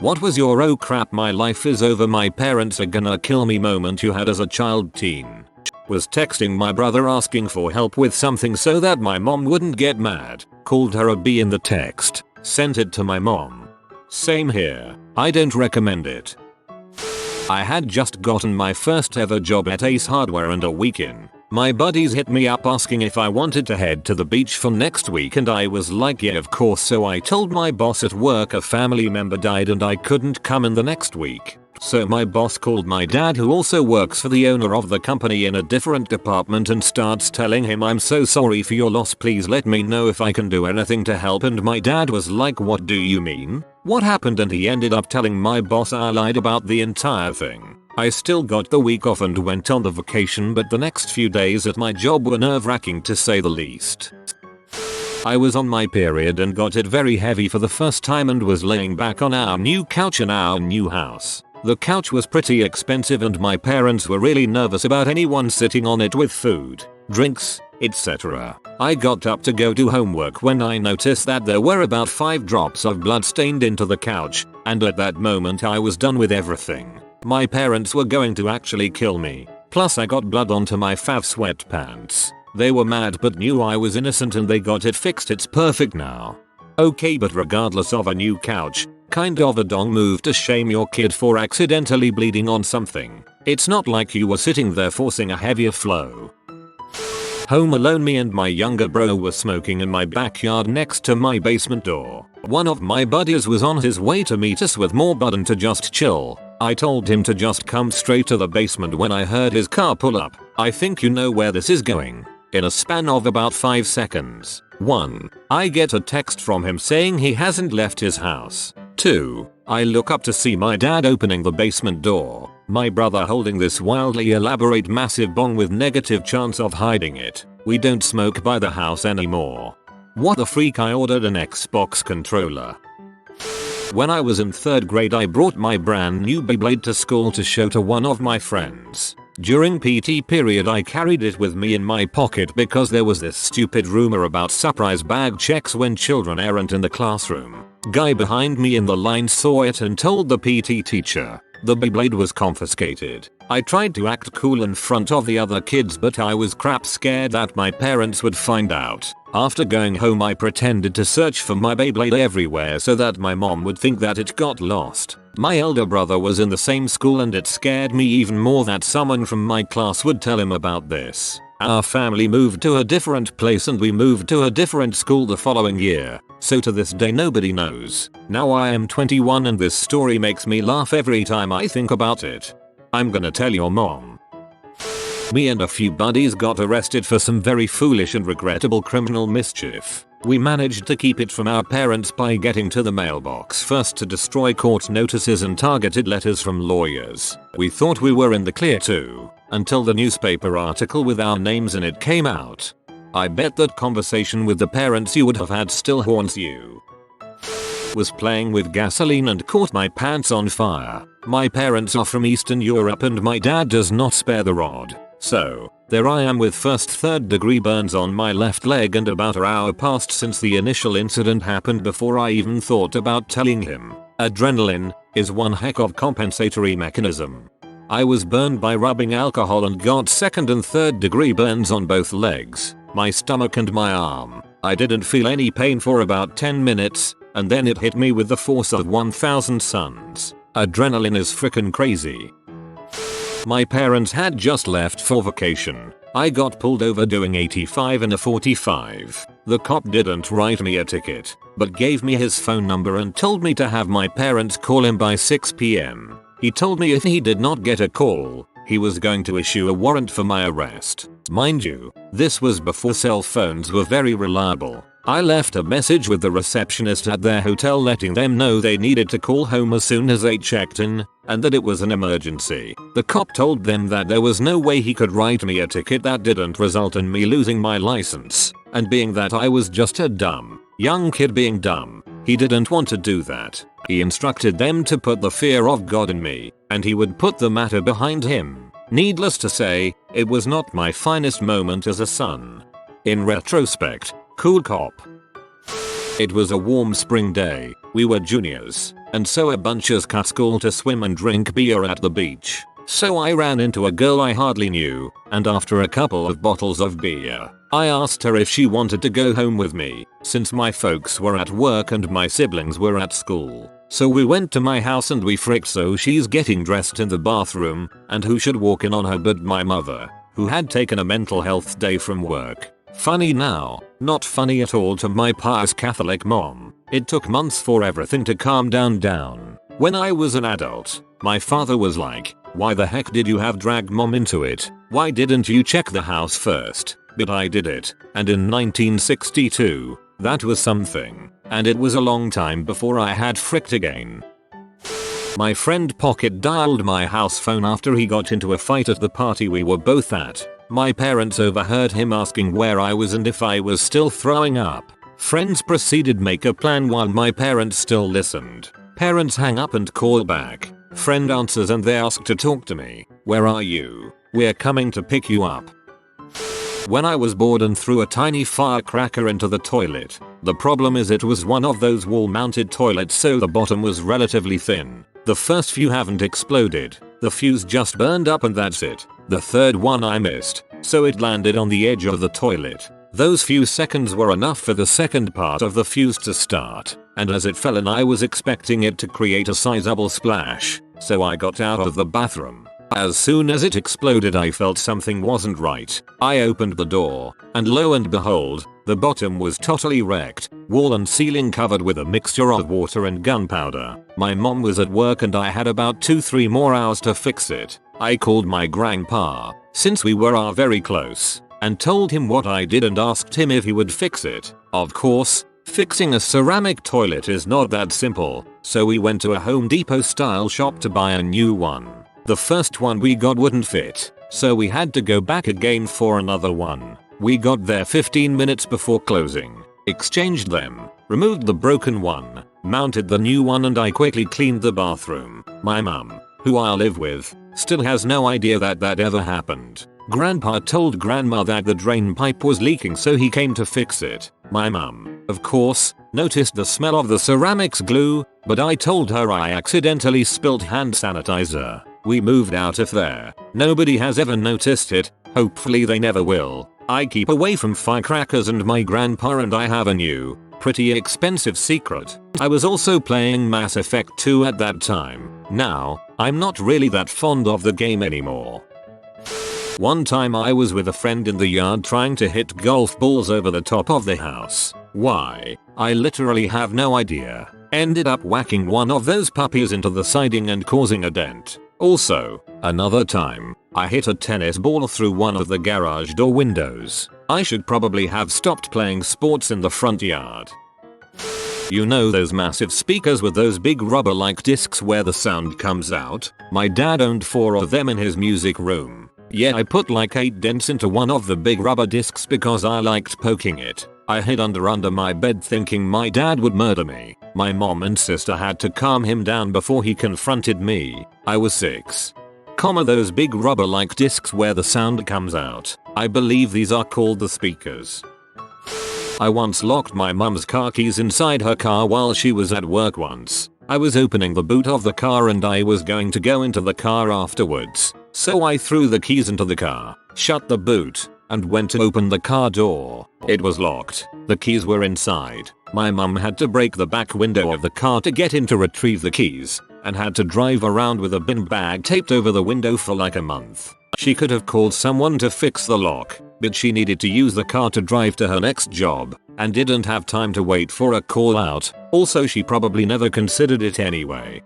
What was your "oh crap my life is over my parents are gonna kill me" moment you had as a child teen? Was texting my brother asking for help with something so that my mom wouldn't get mad. Called her a B in the text. Sent it to my mom. Same here. I don't recommend it. I had just gotten my first ever job at Ace Hardware, and a week in, my buddies hit me up asking if I wanted to head to the beach for next week, and I was like yeah of course, so I told my boss at work a family member died and I couldn't come in the next week. So my boss called my dad, who also works for the owner of the company in a different department, and starts telling him, "I'm so sorry for your loss, please let me know if I can do anything to help." And my dad was like, "What do you mean? What happened?" And he ended up telling my boss I lied about the entire thing. I still got the week off and went on the vacation, but the next few days at my job were nerve-wracking to say the least. I was on my period and got it very heavy for the first time and was laying back on our new couch in our new house. The couch was pretty expensive and my parents were really nervous about anyone sitting on it with food, drinks, etc. I got up to go do homework when I noticed that there were about 5 drops of blood stained into the couch, and at that moment I was done with everything. My parents were going to actually kill me. Plus I got blood onto my fav sweatpants. They were mad but knew I was innocent and they got it fixed. It's perfect now. Okay, but regardless of a new couch, kind of a dong move to shame your kid for accidentally bleeding on something. It's not like you were sitting there forcing a heavier flow. Home alone, me and my younger bro were smoking in my backyard next to my basement door. One of my buddies was on his way to meet us with more bud and to just chill. I told him to just come straight to the basement when I heard his car pull up. I think you know where this is going. In a span of about 5 seconds. 1. I get a text from him saying he hasn't left his house. 2. I look up to see my dad opening the basement door. My brother holding this wildly elaborate massive bong with negative chance of hiding it. We don't smoke by the house anymore. What the freak, I ordered an Xbox controller. When I was in 3rd grade I brought my brand new Beyblade to school to show to one of my friends. During PT period I carried it with me in my pocket because there was this stupid rumor about surprise bag checks when children aren't in the classroom. Guy behind me in the line saw it and told the PT teacher. The Beyblade was confiscated. I tried to act cool in front of the other kids, but I was crap scared that my parents would find out. After going home I pretended to search for my Beyblade everywhere so that my mom would think that it got lost. My elder brother was in the same school and it scared me even more that someone from my class would tell him about this. Our family moved to a different place and we moved to a different school the following year. So to this day nobody knows. Now I am 21 and this story makes me laugh every time I think about it. I'm gonna tell your mom. Me and a few buddies got arrested for some very foolish and regrettable criminal mischief. We managed to keep it from our parents by getting to the mailbox first to destroy court notices and targeted letters from lawyers. We thought we were in the clear too, until the newspaper article with our names in it came out. I bet that conversation with the parents you would have had still haunts you. Was playing with gasoline and caught my pants on fire. My parents are from Eastern Europe and my dad does not spare the rod. So, there I am with first 3rd degree burns on my left leg, and about an hour passed since the initial incident happened before I even thought about telling him. Adrenaline is one heck of compensatory mechanism. I was burned by rubbing alcohol and got 2nd and 3rd degree burns on both legs, my stomach and my arm. I didn't feel any pain for about 10 minutes, and then it hit me with the force of 1000 suns. Adrenaline is frickin' crazy. My parents had just left for vacation. I got pulled over doing 85 in a 45. The cop didn't write me a ticket, but gave me his phone number and told me to have my parents call him by 6 p.m. He told me if he did not get a call, he was going to issue a warrant for my arrest. Mind you, this was before cell phones were very reliable. I left a message with the receptionist at their hotel letting them know they needed to call home as soon as they checked in, and that it was an emergency. The cop told them that there was no way he could write me a ticket that didn't result in me losing my license, and being that I was just a dumb, young kid being dumb, he didn't want to do that. He instructed them to put the fear of God in me, and he would put the matter behind him. Needless to say, it was not my finest moment as a son. In retrospect, cool cop. It was a warm spring day. We were juniors. and so a bunches cut school to swim and drink beer at the beach. So I ran into a girl I hardly knew, and after a couple of bottles of beer, I asked her if she wanted to go home with me, since my folks were at work and my siblings were at school. So we went to my house and we fricked, so she's getting dressed in the bathroom, and who should walk in on her but my mother, who had taken a mental health day from work. Funny now, not funny at all to my pious Catholic mom. It took months for everything to calm down. When I was an adult, my father was like, "Why the heck did you have drag mom into it? Why didn't you check the house first?" But I did it, and in 1962, that was something, and it was a long time before I had fricked again. My friend Pocket dialed my house phone after he got into a fight at the party we were both at. My parents overheard him asking where I was and if I was still throwing up. Friends proceeded make a plan while my parents still listened. Parents hang up and call back. Friend answers and they ask to talk to me. "Where are you? We're coming to pick you up." When I was bored and threw a tiny firecracker into the toilet. The problem is it was one of those wall-mounted toilets, so the bottom was relatively thin. The first few haven't exploded. The fuse just burned up and that's it. The third one I missed, so it landed on the edge of the toilet. Those few seconds were enough for the second part of the fuse to start, and as it fell in I was expecting it to create a sizable splash, so I got out of the bathroom. As soon as it exploded I felt something wasn't right. I opened the door, and lo and behold, the bottom was totally wrecked, wall and ceiling covered with a mixture of water and gunpowder. My mom was at work and I had about 2-3 more hours to fix it. I called my grandpa, since we were very close, and told him what I did and asked him if he would fix it. Of course, fixing a ceramic toilet is not that simple, so we went to a Home Depot style shop to buy a new one. The first one we got wouldn't fit, so we had to go back again for another one. We got there 15 minutes before closing, exchanged them, removed the broken one, mounted the new one, and I quickly cleaned the bathroom. My mum, who I live with, still has no idea that ever happened. Grandpa told grandma that the drain pipe was leaking, so he came to fix it. My mum, of course, noticed the smell of the ceramics glue, but I told her I accidentally spilled hand sanitizer. We moved out of there. Nobody has ever noticed it. Hopefully they never will. I keep away from firecrackers, and my grandpa and I have a new, pretty expensive secret. I was also playing Mass Effect 2 at that time. Now, I'm not really that fond of the game anymore. One time I was with a friend in the yard trying to hit golf balls over the top of the house. Why? I literally have no idea. Ended up whacking one of those puppies into the siding and causing a dent. Also, another time, I hit a tennis ball through one of the garage door windows. I should probably have stopped playing sports in the front yard. You know those massive speakers with those big rubber-like discs where the sound comes out? My dad owned 4 of them in his music room. Yeah, I put like 8 dents into one of the big rubber discs because I liked poking it. I hid under my bed thinking my dad would murder me. My mom and sister had to calm him down before he confronted me. I was 6. Those big rubber-like discs where the sound comes out. I believe these are called the speakers. I once locked my mum's car keys inside her car while she was at work once. I was opening the boot of the car and I was going to go into the car afterwards. So I threw the keys into the car, shut the boot, and went to open the car door. It was locked. The keys were inside. My mum had to break the back window of the car to get in to retrieve the keys, and had to drive around with a bin bag taped over the window for like a month. She could have called someone to fix the lock, but she needed to use the car to drive to her next job, and didn't have time to wait for a call out. Also, she probably never considered it anyway.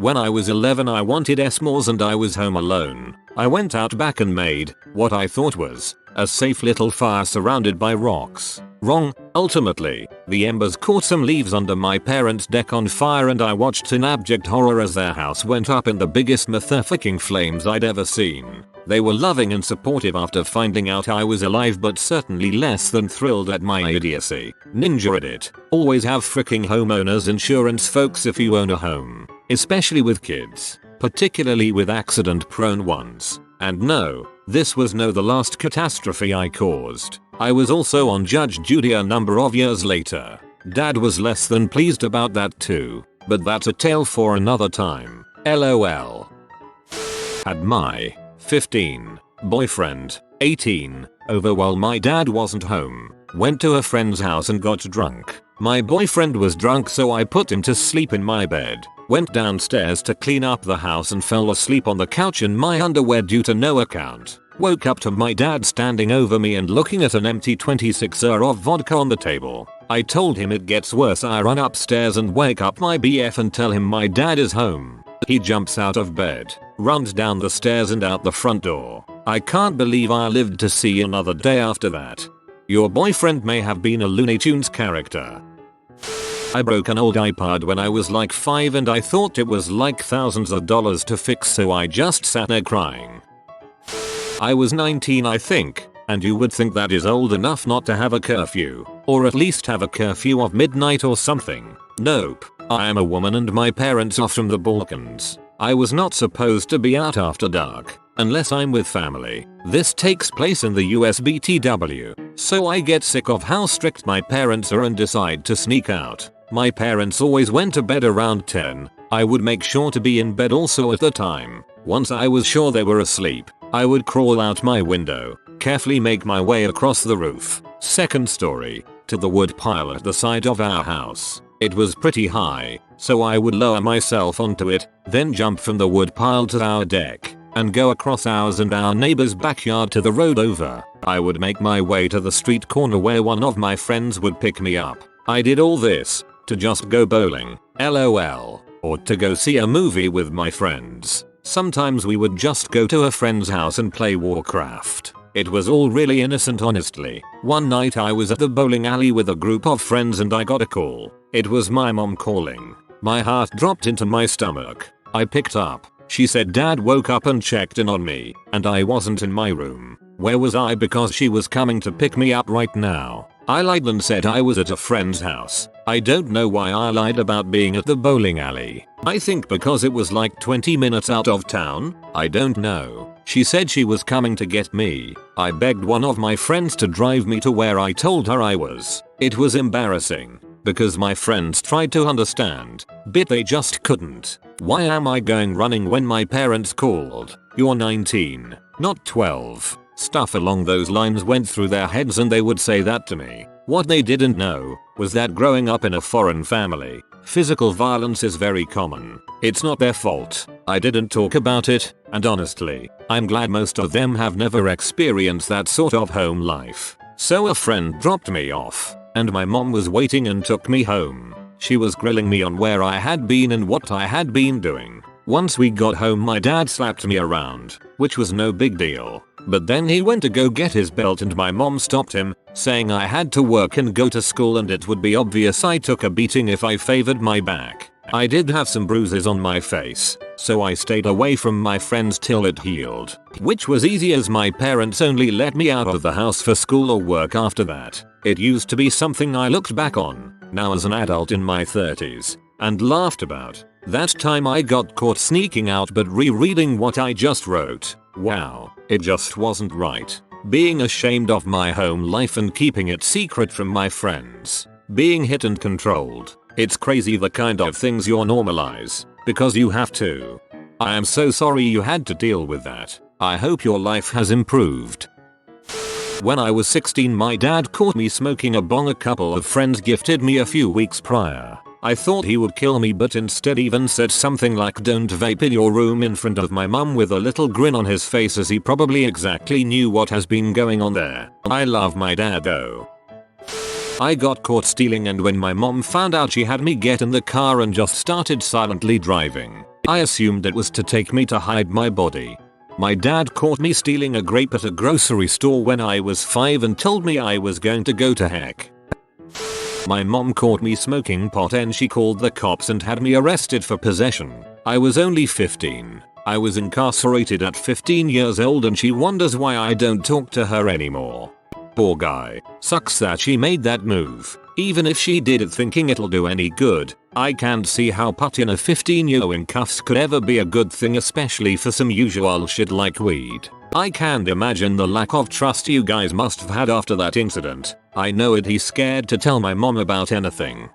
When I was 11 I wanted s'mores and I was home alone. I went out back and made what I thought was a safe little fire surrounded by rocks. Wrong. Ultimately, the embers caught some leaves under my parents' deck on fire and I watched in abject horror as their house went up in the biggest motherfucking flames I'd ever seen. They were loving and supportive after finding out I was alive, but certainly less than thrilled at my idiocy. Ninja edit. Always have freaking homeowners insurance, folks, if you own a home. Especially with kids. Particularly with accident prone ones. And no, this was the last catastrophe I caused. I was also on Judge Judy a number of years later. Dad was less than pleased about that too. But that's a tale for another time. LOL. Had my 15 boyfriend, 18, over while my dad wasn't home. Went to a friend's house and got drunk. My boyfriend was drunk, so I put him to sleep in my bed. Went downstairs to clean up the house and fell asleep on the couch in my underwear due to no account. Woke up to my dad standing over me and looking at an empty 26er of vodka on the table. I told him it gets worse. I run upstairs and wake up my BF and tell him my dad is home. He jumps out of bed, runs down the stairs and out the front door. I can't believe I lived to see another day after that. Your boyfriend may have been a Looney Tunes character. I broke an old iPod when I was like 5 and I thought it was like thousands of dollars to fix, so I just sat there crying. I was 19 I think, and you would think that is old enough not to have a curfew, or at least have a curfew of midnight or something. Nope, I am a woman and my parents are from the Balkans. I was not supposed to be out after dark, unless I'm with family. This takes place in the US BTW, so I get sick of how strict my parents are and decide to sneak out. My parents always went to bed around 10. I would make sure to be in bed also at the time. Once I was sure they were asleep, I would crawl out my window, carefully make my way across the roof, second story, to the wood pile at the side of our house. It was pretty high, so I would lower myself onto it, then jump from the wood pile to our deck, and go across ours and our neighbor's backyard to the road over. I would make my way to the street corner where one of my friends would pick me up. I did all this to just go bowling, LOL, or to go see a movie with my friends. Sometimes we would just go to a friend's house and play Warcraft. It was all really innocent honestly. One night I was at the bowling alley with a group of friends and I got a call. It was my mom calling. My heart dropped into my stomach. I picked up. She said dad woke up and checked in on me, and I wasn't in my room. Where was I? Because she was coming to pick me up right now. I lied and said I was at a friend's house. I don't know why I lied about being at the bowling alley. I think because it was like 20 minutes out of town? I don't know. She said she was coming to get me. I begged one of my friends to drive me to where I told her I was. It was embarrassing, because my friends tried to understand, but they just couldn't. Why am I going running when my parents called? You're 19, not 12. Stuff along those lines went through their heads and they would say that to me. What they didn't know was that growing up in a foreign family, physical violence is very common. It's not their fault. I didn't talk about it, and honestly, I'm glad most of them have never experienced that sort of home life. So a friend dropped me off, and my mom was waiting and took me home. She was grilling me on where I had been and what I had been doing. Once we got home my dad slapped me around, which was no big deal. But then he went to go get his belt and my mom stopped him, saying I had to work and go to school and it would be obvious I took a beating if I favored my back. I did have some bruises on my face, so I stayed away from my friends till it healed. Which was easy as my parents only let me out of the house for school or work after that. It used to be something I looked back on, now as an adult in my 30s, and laughed about. That time I got caught sneaking out but rereading what I just wrote. Wow, it just wasn't right. Being ashamed of my home life and keeping it secret from my friends. Being hit and controlled. It's crazy the kind of things you normalize, because you have to. I am so sorry you had to deal with that. I hope your life has improved. When I was 16 my dad caught me smoking a bong a couple of friends gifted me a few weeks prior. I thought he would kill me but instead even said something like don't vape in your room in front of my mum with a little grin on his face as he probably exactly knew what has been going on there. I love my dad though. I got caught stealing and when my mom found out she had me get in the car and just started silently driving. I assumed it was to take me to hide my body. My dad caught me stealing a grape at a grocery store when I was 5 and told me I was going to go to heck. My mom caught me smoking pot and she called the cops and had me arrested for possession. I was only 15. I was incarcerated at 15 years old and she wonders why I don't talk to her anymore. Poor guy. Sucks that she made that move. Even if she did it thinking it'll do any good, I can't see how putting a 15-year-old in cuffs could ever be a good thing, especially for some usual shit like weed. I can't imagine the lack of trust you guys must have had after that incident. I know it he's scared to tell my mom about anything.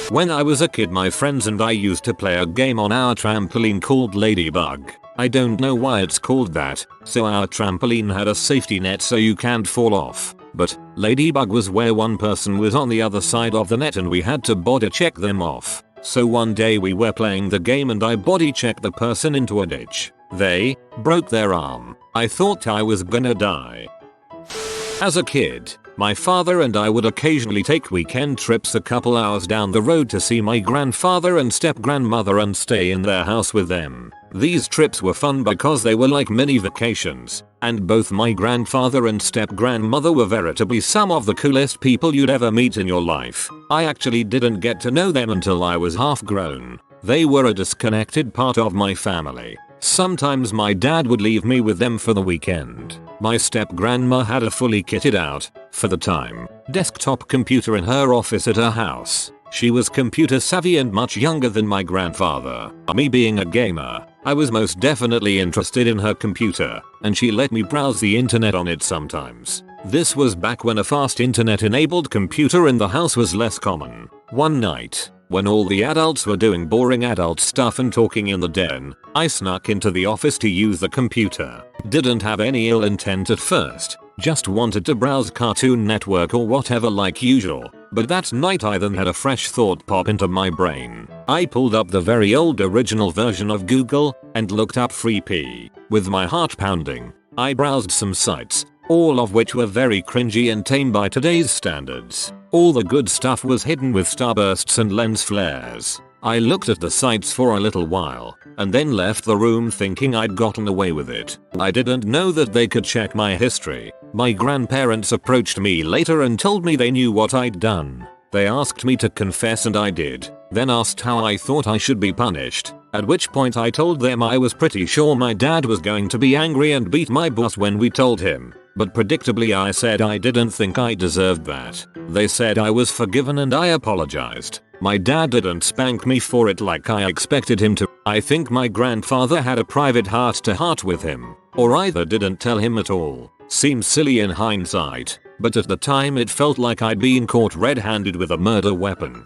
When I was a kid, my friends and I used to play a game on our trampoline called Ladybug. I don't know why it's called that, so our trampoline had a safety net so you can't fall off. But Ladybug was where one person was on the other side of the net and we had to body check them off. So one day we were playing the game and I body checked the person into a ditch. They broke their arm. I thought I was gonna die. As a kid, my father and I would occasionally take weekend trips a couple hours down the road to see my grandfather and step-grandmother and stay in their house with them. These trips were fun because they were like mini vacations, and both my grandfather and step-grandmother were veritably some of the coolest people you'd ever meet in your life. I actually didn't get to know them until I was half grown. They were a disconnected part of my family. Sometimes my dad would leave me with them for the weekend. My step-grandma had a fully kitted out, for the time, desktop computer in her office at her house. She was computer savvy and much younger than my grandfather. Me being a gamer, I was most definitely interested in her computer, and she let me browse the internet on it sometimes. This was back when a fast internet-enabled computer in the house was less common. One night, when all the adults were doing boring adult stuff and talking in the den, I snuck into the office to use the computer. Didn't have any ill intent at first, just wanted to browse Cartoon Network or whatever like usual. But that night I then had a fresh thought pop into my brain. I pulled up the very old original version of Google and looked up FreeP. With my heart pounding, I browsed some sites, all of which were very cringy and tame by today's standards. All the good stuff was hidden with starbursts and lens flares. I looked at the sites for a little while, and then left the room thinking I'd gotten away with it. I didn't know that they could check my history. My grandparents approached me later and told me they knew what I'd done. They asked me to confess and I did, then asked how I thought I should be punished, at which point I told them I was pretty sure my dad was going to be angry and beat my boss when we told him. But predictably I said I didn't think I deserved that. They said I was forgiven and I apologized. My dad didn't spank me for it like I expected him to. I think my grandfather had a private heart-to-heart with him, or either didn't tell him at all. Seems silly in hindsight, but at the time it felt like I'd been caught red-handed with a murder weapon.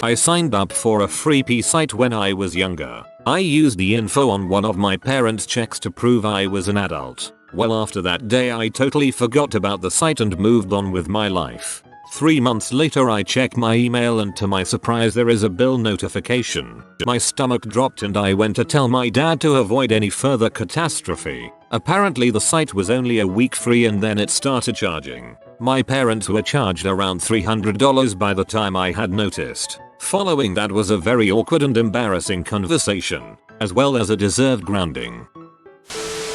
I signed up for a FreeP site when I was younger. I used the info on one of my parents' checks to prove I was an adult. Well, after that day I totally forgot about the site and moved on with my life. 3 months later I check my email and to my surprise there is a bill notification. My stomach dropped and I went to tell my dad to avoid any further catastrophe. Apparently the site was only a week free and then it started charging. My parents were charged around $300 by the time I had noticed. Following that was a very awkward and embarrassing conversation, as well as a deserved grounding.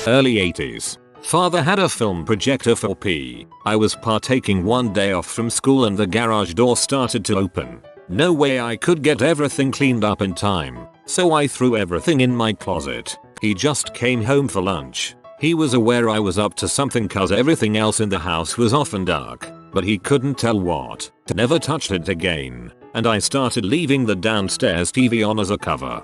Early 80s. Father had a film projector for P. I was partaking one day off from school and the garage door started to open. No way I could get everything cleaned up in time, so I threw everything in my closet. He just came home for lunch. He was aware I was up to something cause everything else in the house was often dark, but he couldn't tell what. Never touched it again, and I started leaving the downstairs TV on as a cover.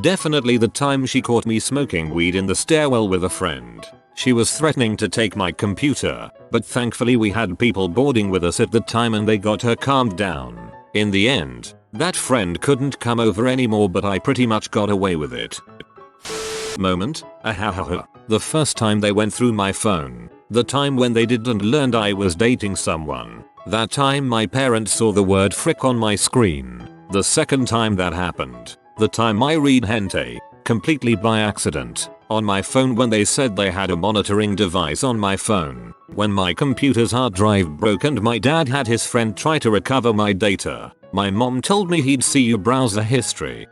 Definitely the time she caught me smoking weed in the stairwell with a friend. She was threatening to take my computer, but thankfully we had people boarding with us at the time and they got her calmed down. In the end, that friend couldn't come over anymore but I pretty much got away with it. Moment, ahahaha. The first time they went through my phone. The time when they didn't learn I was dating someone. That time my parents saw the word frick on my screen. The second time that happened. The time I read hentai, completely by accident, on my phone when they said they had a monitoring device on my phone. When my computer's hard drive broke and my dad had his friend try to recover my data, my mom told me he'd see your browser history.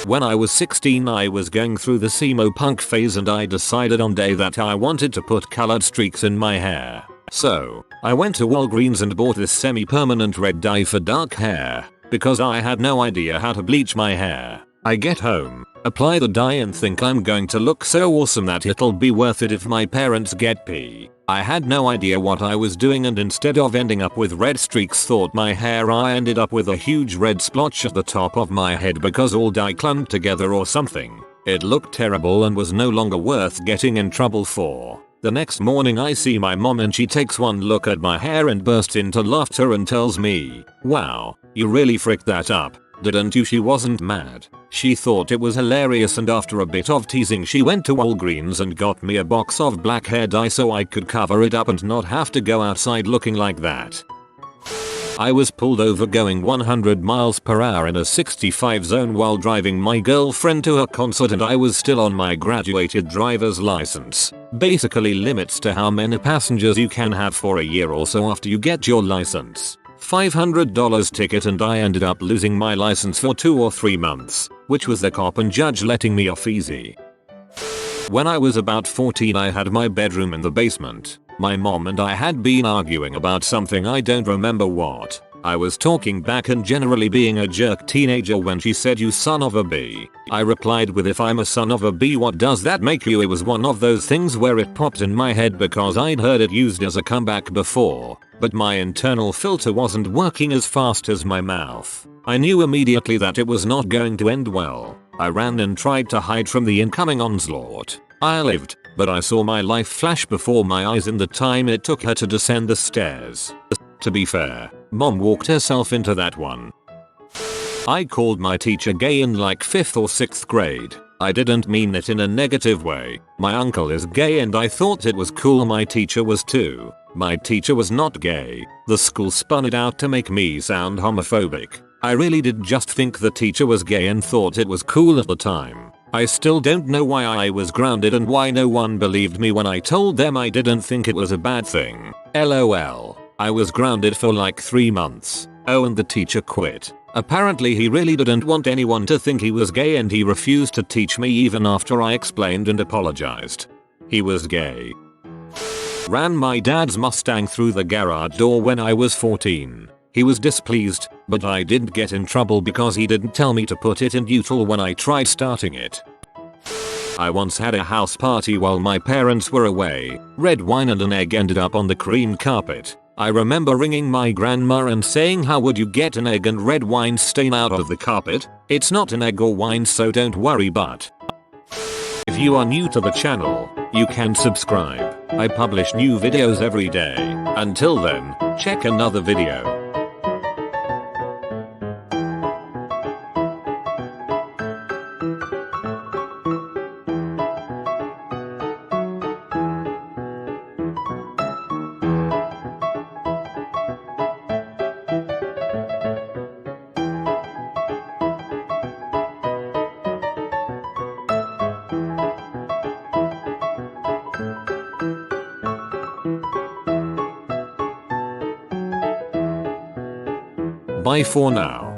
When I was 16 I was going through the emo punk phase and I decided on day that I wanted to put colored streaks in my hair. So, I went to Walgreens and bought this semi-permanent red dye for dark hair. Because I had no idea how to bleach my hair. I get home, apply the dye and think I'm going to look so awesome that it'll be worth it if my parents get pee. I had no idea what I was doing and instead of ending up with red streaks thought my hair I ended up with a huge red splotch at the top of my head because all dye clumped together or something. It looked terrible and was no longer worth getting in trouble for. The next morning I see my mom and she takes one look at my hair and bursts into laughter and tells me, "Wow, you really fricked that up, didn't you?" She wasn't mad. She thought it was hilarious, and after a bit of teasing she went to Walgreens and got me a box of black hair dye so I could cover it up and not have to go outside looking like that. I was pulled over going 100 miles per hour in a 65 zone while driving my girlfriend to her concert, and I was still on my graduated driver's license. Basically limits to how many passengers you can have for a year or so after you get your license. $500 ticket, and I ended up losing my license for 2 or 3 months, which was the cop and judge letting me off easy. When I was about 14 I had my bedroom in the basement. My mom and I had been arguing about something, I don't remember what. I was talking back and generally being a jerk teenager when she said, "You son of a b." I replied with, "If I'm a son of a b, what does that make you?" It was one of those things where it popped in my head because I'd heard it used as a comeback before, but my internal filter wasn't working as fast as my mouth. I knew immediately that it was not going to end well. I ran and tried to hide from the incoming onslaught. I lived, but I saw my life flash before my eyes in the time it took her to descend the stairs. To be fair, mom walked herself into that one. I called my teacher gay in like 5th or 6th grade. I didn't mean it in a negative way. My uncle is gay and I thought it was cool. My teacher was too. My teacher was not gay. The school spun it out to make me sound homophobic. I really did just think the teacher was gay and thought it was cool at the time. I still don't know why I was grounded and why no one believed me when I told them I didn't think it was a bad thing. LOL. I was grounded for like 3 months. Oh, and the teacher quit. Apparently he really didn't want anyone to think he was gay and he refused to teach me even after I explained and apologized. He was gay. Ran my dad's Mustang through the garage door when I was 14. He was displeased, but I didn't get in trouble because he didn't tell me to put it in neutral when I tried starting it. I once had a house party while my parents were away. Red wine and an egg ended up on the cream carpet. I remember ringing my grandma and saying, "How would you get an egg and red wine stain out of the carpet? It's not an egg or wine, so don't worry." But if you are new to the channel, you can subscribe. I publish new videos every day. Until then, check another video. Bye for now.